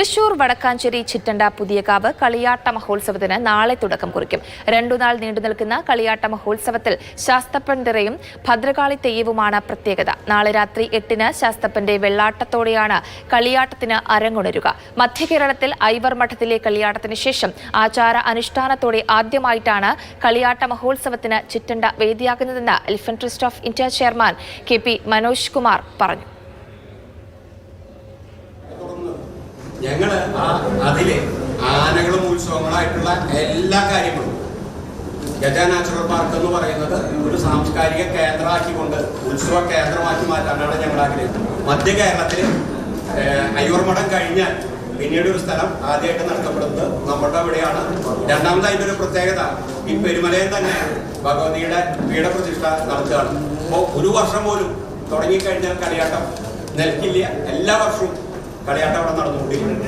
തൃശൂർ വടക്കാഞ്ചേരി ചിറ്റണ്ട പുതിയകാവ് കളിയാട്ട മഹോത്സവത്തിന് നാളെ തുടക്കം കുറിക്കും. 2 നാൾ നീണ്ടുനിൽക്കുന്ന കളിയാട്ട മഹോത്സവത്തിൽ ശാസ്തപ്പൻതിറയും ഭദ്രകാളി തെയ്യവുമാണ് പ്രത്യേകത. നാളെ രാത്രി 8-ന് ശാസ്തപ്പന്റെ വെള്ളാട്ടത്തോടെയാണ് കളിയാട്ടത്തിന് അരങ്ങുണരുക. മധ്യകേരളത്തിൽ ഐവർ മഠത്തിലെ കളിയാട്ടത്തിന് ശേഷം ആചാര അനുഷ്ഠാനത്തോടെ ആദ്യമായിട്ടാണ് കളിയാട്ട മഹോത്സവത്തിന് ചിറ്റണ്ട വേദിയാകുന്നതെന്ന് elephant trust of India chairman KP Manoj Kumar പറഞ്ഞു. ഞങ്ങൾ അതിലെ ആനകളും ഉത്സവങ്ങളായിട്ടുള്ള എല്ലാ കാര്യങ്ങളും ഗജ നാച്ചുറൽ പാർക്ക് എന്ന് പറയുന്നത് ഒരു സാംസ്കാരിക കേന്ദ്രമാക്കിക്കൊണ്ട് ഉത്സവ കേന്ദ്രമാക്കി മാറ്റാനാണ് ഞങ്ങൾ ആഗ്രഹിക്കുന്നത്. മധ്യ കേരളത്തിൽ അയ്യൂർമഠം കഴിഞ്ഞാൽ പിന്നീട് ഒരു സ്ഥലം ആദ്യമായിട്ട് നടത്തപ്പെടുന്നത് നമ്മുടെ ഇവിടെയാണ്. രണ്ടാമതായിട്ട് ഒരു പ്രത്യേകത, ഈ പെരുമലയിൽ തന്നെ ഭഗവതിയുടെ പീഠപ്രതിഷ്ഠ നടത്തുകയാണ്. അപ്പോൾ ഒരു വർഷം പോലും തുടങ്ങിക്കഴിഞ്ഞാൽ കളിയാട്ടം നിൽക്കില്ല. എല്ലാ വർഷവും കളിയാട്ടം അവിടെ നടന്നുകൊണ്ടിരിക്കുന്നു.